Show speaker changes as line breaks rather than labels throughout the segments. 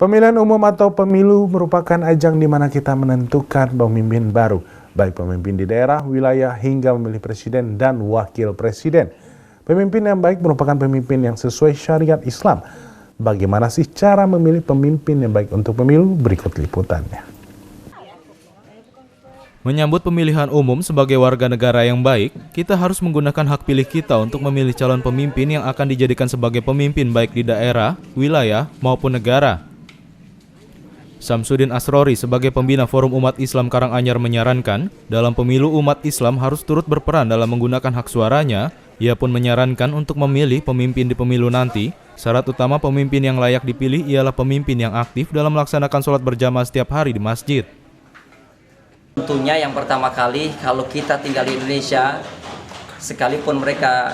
Pemilihan umum atau pemilu merupakan ajang di mana kita menentukan pemimpin baru, baik pemimpin di daerah, wilayah, hingga memilih presiden dan wakil presiden. Pemimpin yang baik merupakan pemimpin yang sesuai syariat Islam. Bagaimana sih cara memilih pemimpin yang baik untuk pemilu? Berikut liputannya.
Menyambut pemilihan umum sebagai warga negara yang baik, kita harus menggunakan hak pilih kita untuk memilih calon pemimpin yang akan dijadikan sebagai pemimpin baik di daerah, wilayah, maupun negara. Samsudin Asrori sebagai pembina Forum Umat Islam Karanganyar menyarankan, dalam pemilu umat Islam harus turut berperan dalam menggunakan hak suaranya. Ia pun menyarankan untuk memilih pemimpin di pemilu nanti. Syarat utama pemimpin yang layak dipilih ialah pemimpin yang aktif dalam melaksanakan sholat berjamaah setiap hari di masjid.
Tentunya yang pertama kali kalau kita tinggal di Indonesia, sekalipun mereka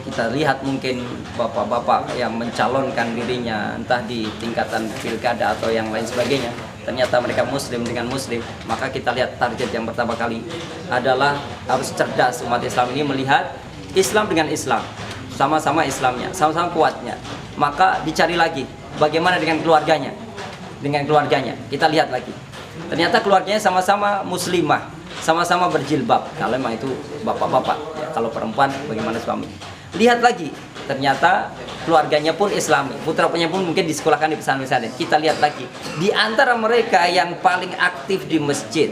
kita lihat mungkin bapak-bapak yang mencalonkan dirinya entah di tingkatan pilkada atau yang lain sebagainya, ternyata mereka muslim dengan muslim, maka kita lihat target yang pertama kali adalah harus cerdas umat Islam ini melihat Islam dengan Islam, sama-sama Islamnya, sama-sama kuatnya. Maka dicari lagi bagaimana dengan keluarganya, kita lihat lagi. Ternyata keluarganya sama-sama muslimah, sama-sama berjilbab. Kalau memang itu bapak-bapak, ya, kalau perempuan bagaimana suami. Lihat lagi, ternyata keluarganya pun Islami, putra-putranya pun mungkin disekolahkan di pesantren. Kita lihat lagi, di antara mereka yang paling aktif di masjid,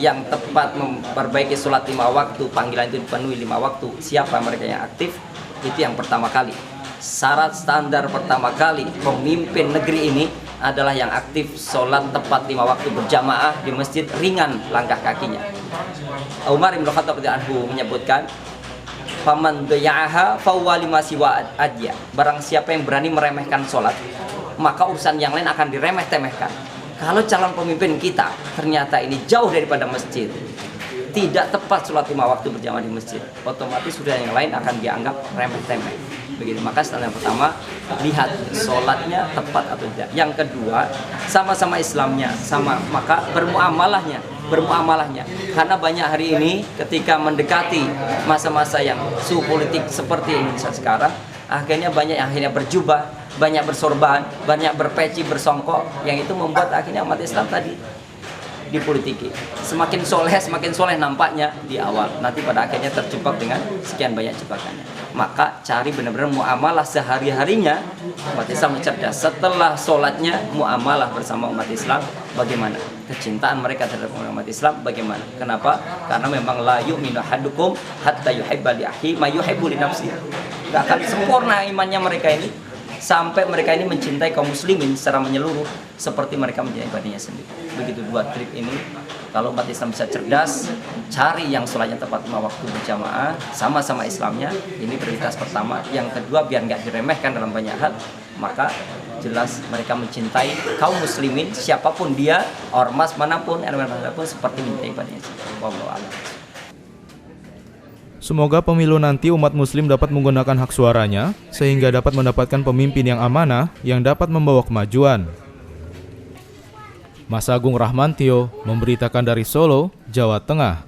yang tepat memperbaiki sholat 5 waktu, panggilan itu dipenuhi 5 waktu, siapa mereka yang aktif? Itu yang pertama kali. Syarat standar pertama kali pemimpin negeri ini adalah yang aktif sholat tepat 5 waktu berjamaah di masjid, ringan langkah kakinya. Umar bin Khattab radhiyallahu anhu menyebutkan, "Faman daya'aha fahuwa lima siwa adya." Barang siapa yang berani meremehkan sholat, maka urusan yang lain akan diremeh-temehkan. Kalau calon pemimpin kita ternyata ini jauh daripada masjid, tidak tepat sholat 5 waktu berjamaah di masjid, otomatis sudah yang lain akan dianggap remeh-temeh. Begitu. Maka standar yang pertama, lihat sholatnya tepat atau tidak. Yang kedua, sama-sama Islamnya, sama, maka bermuamalahnya. Karena banyak hari ini ketika mendekati masa-masa yang suhu politik seperti Indonesia sekarang, akhirnya banyak yang akhirnya berjubah, banyak bersorban, banyak berpeci, bersongkok, yang itu membuat akhirnya umat Islam tadi dipolitiki. Semakin soleh nampaknya di awal, nanti pada akhirnya terjebak dengan sekian banyak jebakannya. Maka cari benar-benar muamalah sehari-harinya umat Islam cerdas. Setelah sholatnya, muamalah bersama umat Islam bagaimana? Kecintaan mereka terhadap umat Islam bagaimana? Kenapa? Karena memang la yu'minu ahadukum hatta yuhibba li akhihi ma yuhibbu li nafsihi. Gak akan sempurna imannya mereka ini sampai mereka ini mencintai kaum muslimin secara menyeluruh seperti mereka mencintai badannya sendiri. Begitu dua trik ini, kalau umat Islam bisa cerdas, cari yang sholatnya tepat 5 waktu berjamaah, sama-sama Islamnya, ini prioritas pertama. Yang kedua, biar nggak diremehkan dalam banyak hal, maka jelas mereka mencintai kaum muslimin, siapapun dia, ormas manapun, elemen manapun, seperti mencintai badannya sendiri. Wallahu a'lam.
Semoga pemilu nanti umat muslim dapat menggunakan hak suaranya, sehingga dapat mendapatkan pemimpin yang amanah, yang dapat membawa kemajuan. Mas Agung Rahmantio memberitakan dari Solo, Jawa Tengah.